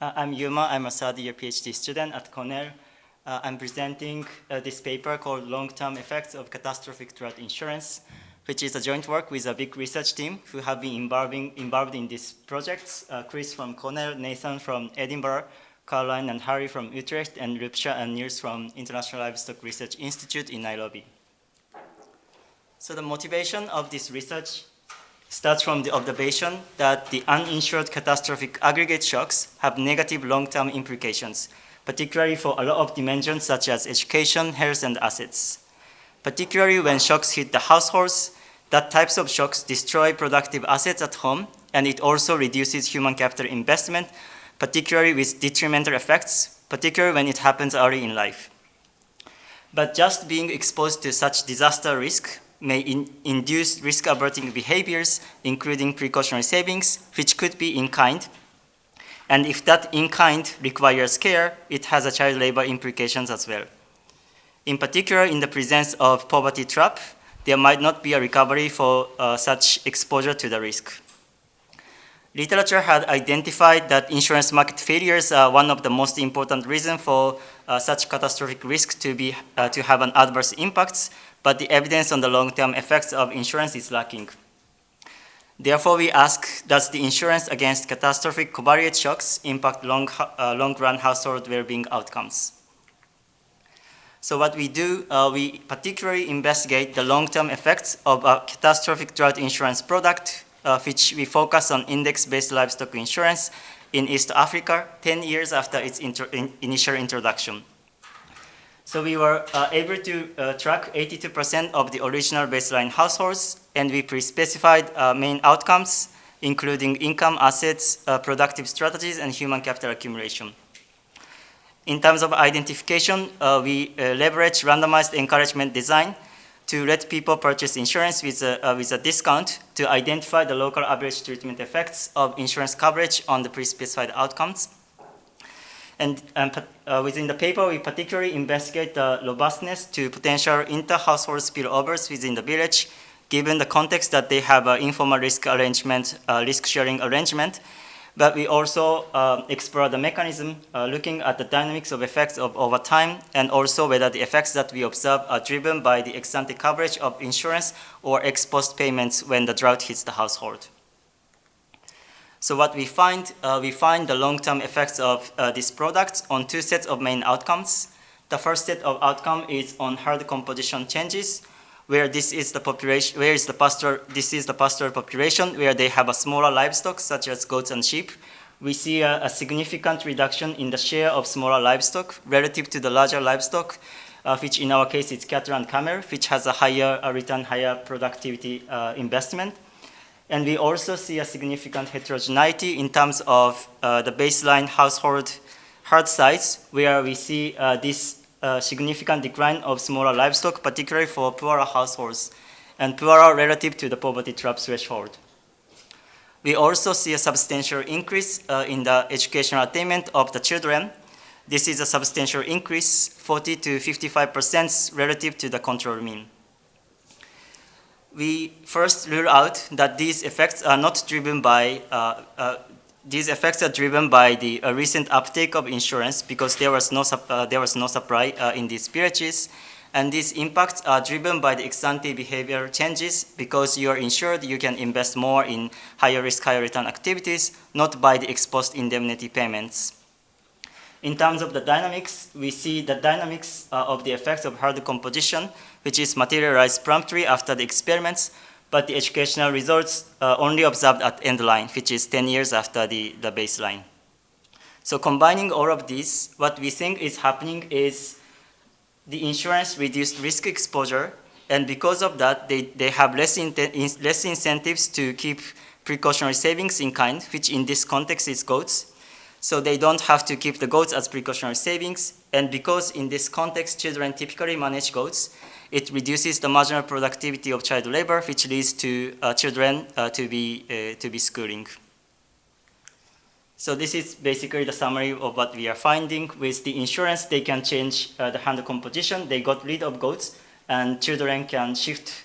I'm Yuma. I'm a third-year PhD student at Cornell. I'm presenting this paper called Long-Term Effects of Catastrophic Drought Insurance, which is a joint work with a big research team who have been involved in these projects. Chris from Cornell, Nathan from Edinburgh, Caroline and Harry from Utrecht, and Rupsha and Niels from International Livestock Research Institute in Nairobi. So the motivation of this research starts from the observation that the uninsured catastrophic aggregate shocks have negative long-term implications, particularly for a lot of dimensions such as education, health, and assets. Particularly when shocks hit the households, that types of shocks destroy productive assets at home, and it also reduces human capital investment, particularly with detrimental effects, particularly when it happens early in life. But just being exposed to such disaster risk may induce risk-averting behaviors, including precautionary savings, which could be in kind. And if that in kind requires care, it has a child labor implications as well. In particular, in the presence of poverty trap, there might not be a recovery for such exposure to the risk. Literature had identified that insurance market failures are one of the most important reasons for such catastrophic risk to have an adverse impact, but the evidence on the long-term effects of insurance is lacking. Therefore, we ask, does the insurance against catastrophic covariate shocks impact long-run household well-being outcomes? So what we do, we particularly investigate the long-term effects of a catastrophic drought insurance product, which we focus on index-based livestock insurance in East Africa 10 years after its initial introduction. So we were able to track 82% of the original baseline households, and we pre-specified main outcomes, including income, assets, productive strategies, and human capital accumulation. In terms of identification, we leverage randomized encouragement design to let people purchase insurance with a discount to identify the local average treatment effects of insurance coverage on the pre-specified outcomes. And within the paper, we particularly investigate the robustness to potential inter-household spillovers within the village, given the context that they have an informal risk-sharing arrangement. But we also explore the mechanism, looking at the dynamics of effects of over time, and also whether the effects that we observe are driven by the ex-ante coverage of insurance or ex-post payments when the drought hits the household. So what we find the long-term effects of these products on two sets of main outcomes. The first set of outcome is on herd composition changes, where this is the pastoral population, where they have a smaller livestock, such as goats and sheep. We see a significant reduction in the share of smaller livestock relative to the larger livestock, which in our case is cattle and camel, which has a higher return, higher productivity investment. And we also see a significant heterogeneity in terms of the baseline household herd size, where we see this significant decline of smaller livestock, particularly for poorer households, and poorer relative to the poverty trap threshold. We also see a substantial increase in the educational attainment of the children. This is a substantial increase, 40 to 55% relative to the control mean. We first rule out that these effects are not driven by these effects are driven by the recent uptake of insurance, because there was no supply in these villages, and these impacts are driven by the ex-ante behavior changes. Because you are insured, you can invest more in higher risk, higher return activities, not by the ex-post indemnity payments. In terms of the dynamics, we see the dynamics of the effects of herd composition, which is materialized promptly after the experiments, but the educational results only observed at end line, which is 10 years after the baseline. So combining all of these, what we think is happening is the insurance reduced risk exposure, and because of that, they have less incentives to keep precautionary savings in kind, which in this context is goats. So they don't have to keep the goats as precautionary savings, and because in this context children typically manage goats, it reduces the marginal productivity of child labor, which leads to children to be schooling. So this is basically the summary of what we are finding. With the insurance, they can change the herd composition. They got rid of goats, and children can shift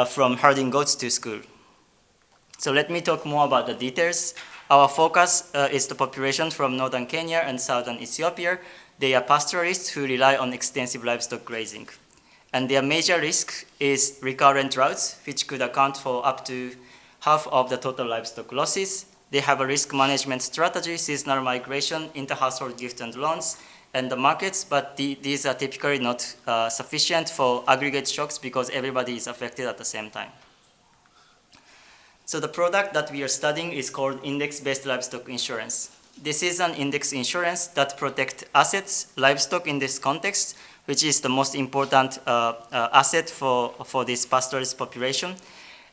from herding goats to school. So let me talk more about the details. Our focus is the population from northern Kenya and southern Ethiopia. They are pastoralists who rely on extensive livestock grazing. And their major risk is recurrent droughts, which could account for up to half of the total livestock losses. They have a risk management strategy, seasonal migration, inter-household gift and loans, and the markets, but these are typically not sufficient for aggregate shocks because everybody is affected at the same time. So the product that we are studying is called index-based livestock insurance. This is an index insurance that protects assets, livestock in this context, which is the most important asset for this pastoralist population.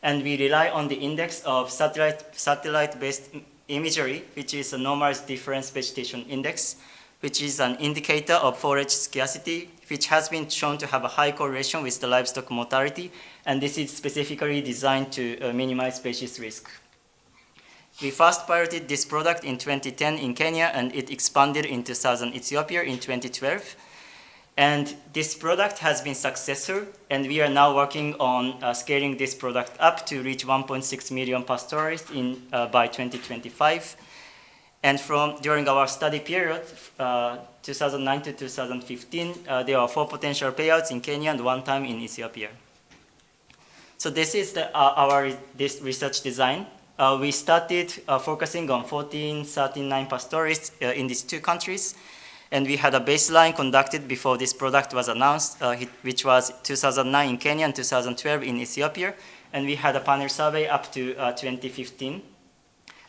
And we rely on the index of satellite-based imagery, which is a normalized difference vegetation index, which is an indicator of forage scarcity, which has been shown to have a high correlation with the livestock mortality, and this is specifically designed to minimize species risk. We first piloted this product in 2010 in Kenya, and it expanded into southern Ethiopia in 2012. And this product has been successful, and we are now working on scaling this product up to reach 1.6 million pastoralists by 2025. And during our study period, 2009 to 2015, there are 4 potential payouts in Kenya and 1 time in Ethiopia. So this is this research design. We started focusing on 1439 pastoralists in these 2 countries. And we had a baseline conducted before this product was announced, which was 2009 in Kenya and 2012 in Ethiopia. And we had a panel survey up to 2015.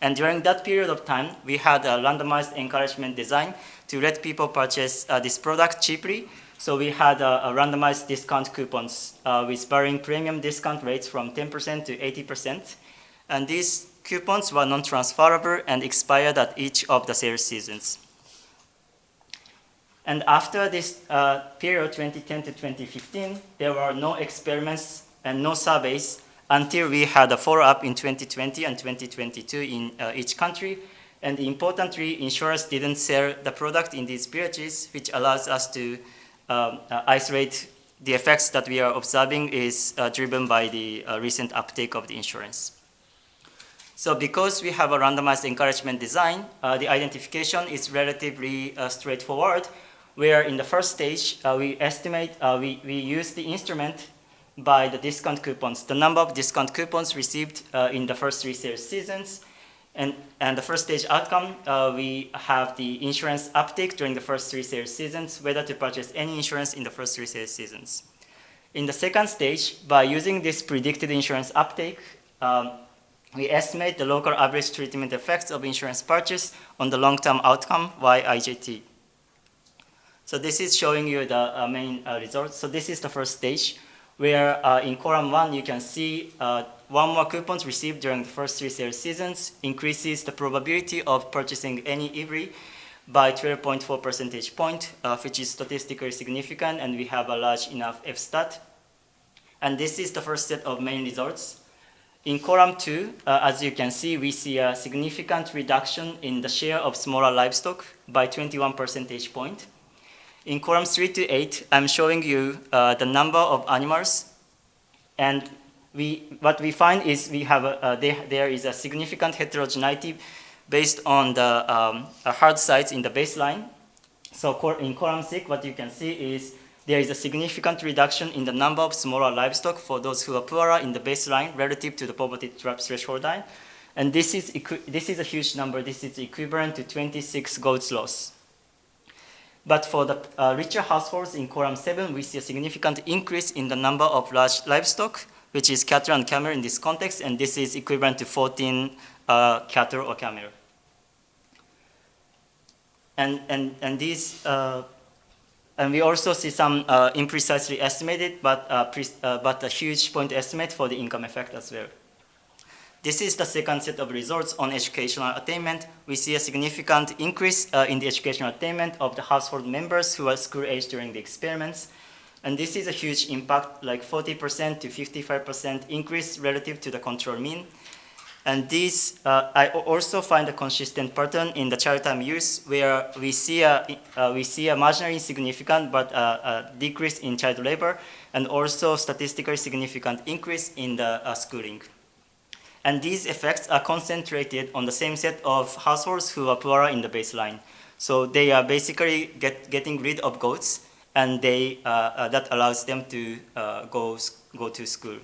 And during that period of time, we had a randomized encouragement design to let people purchase this product cheaply. So we had a randomized discount coupons with varying premium discount rates from 10% to 80%. And these coupons were non-transferable and expired at each of the sales seasons. And after this period, 2010 to 2015, there were no experiments and no surveys until we had a follow-up in 2020 and 2022 in each country. And importantly, insurers didn't sell the product in these periods, which allows us to isolate the effects that we are observing is driven by the recent uptake of the insurance. So because we have a randomized encouragement design, the identification is relatively straightforward, where in the first stage, we use the instrument by the discount coupons, the number of discount coupons received in the first 3 sales seasons. And the first stage outcome, we have the insurance uptake during the first 3 sales seasons, whether to purchase any insurance in the first 3 sales seasons. In the second stage, by using this predicted insurance uptake, we estimate the local average treatment effects of insurance purchase on the long-term outcome, YIJT. So this is showing you the main results. So this is the first stage, where in column 1, you can see 1 more coupons received during the first 3 sales seasons increases the probability of purchasing any IVRI by 12.4 percentage point, which is statistically significant, and we have a large enough F-stat. And this is the first set of main results. In column 2, as you can see, we see a significant reduction in the share of smaller livestock by 21 percentage point. In columns 3 to 8, I'm showing you the number of animals, and what we find is there is a significant heterogeneity based on the hard sites in the baseline. So in column 6, what you can see is there is a significant reduction in the number of smaller livestock for those who are poorer in the baseline relative to the poverty threshold line. And this is a huge number. This is equivalent to 26 goats loss. But for the richer households in column 7, we see a significant increase in the number of large livestock, which is cattle and camel in this context, and this is equivalent to 14 cattle or camel. And we also see some imprecisely estimated, but a huge point estimate for the income effect as well. This is the second set of results on educational attainment. We see a significant increase in the educational attainment of the household members who are school age during the experiments. And this is a huge impact, like 40% to 55% increase relative to the control mean. And this, I also find a consistent pattern in the child time use, where we see a marginally insignificant but a decrease in child labor, and also statistically significant increase in the schooling. And these effects are concentrated on the same set of households who are poorer in the baseline. So they are basically getting rid of goats, and that allows them to go to school.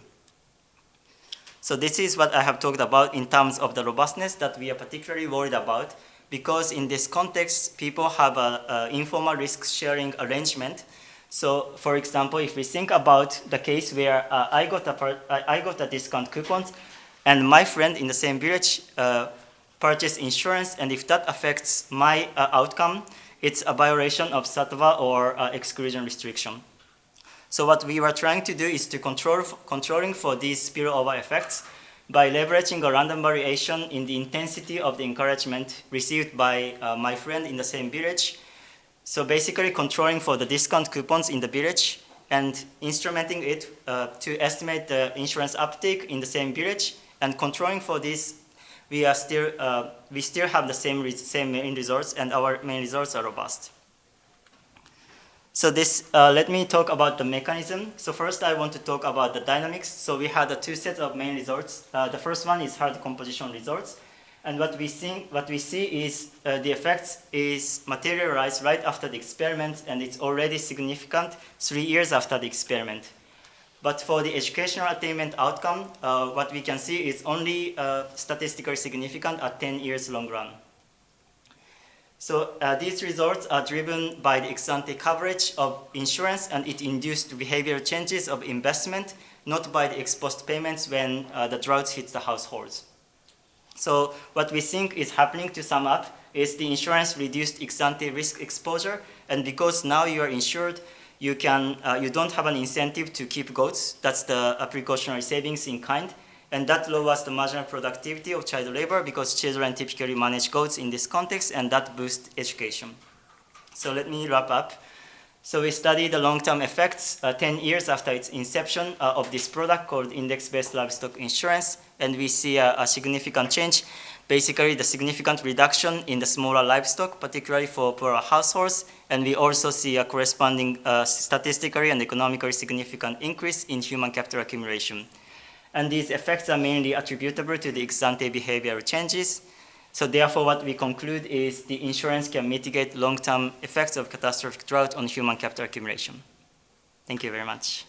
So this is what I have talked about in terms of the robustness that we are particularly worried about, because in this context, people have an informal risk-sharing arrangement. So, for example, if we think about the case where I got a discount coupons, and my friend in the same village purchased insurance, and if that affects my outcome, it's a violation of sattva or exclusion restriction. So what we were trying to do is to controlling for these spillover effects by leveraging a random variation in the intensity of the encouragement received by my friend in the same village. So basically controlling for the discount coupons in the village and instrumenting it to estimate the insurance uptake in the same village, and controlling for this, we still have the same main results, and our main results are robust. So let me talk about the mechanism. So first I want to talk about the dynamics. So we had two sets of main results. The first one is hard composition results. And what we see is the effects is materialized right after the experiment, and it's already significant 3 years after the experiment. But for the educational attainment outcome, what we can see is only statistically significant at 10 years long run. So these results are driven by the ex-ante coverage of insurance, and it induced behavioral changes of investment, not by the ex-post payments when the drought hits the households. So what we think is happening, to sum up, is the insurance reduced ex-ante risk exposure, and because now you are insured, you don't have an incentive to keep goats. That's the precautionary savings in kind. And that lowers the marginal productivity of child labor, because children typically manage goats in this context, and that boosts education. So let me wrap up. So we studied the long-term effects 10 years after its inception of this product called index-based livestock insurance, and we see a significant change, basically the significant reduction in the smaller livestock, particularly for poorer households, and we also see a corresponding statistically and economically significant increase in human capital accumulation. And these effects are mainly attributable to the ex-ante behavioral changes. So therefore, what we conclude is the insurance can mitigate long-term effects of catastrophic drought on human capital accumulation. Thank you very much.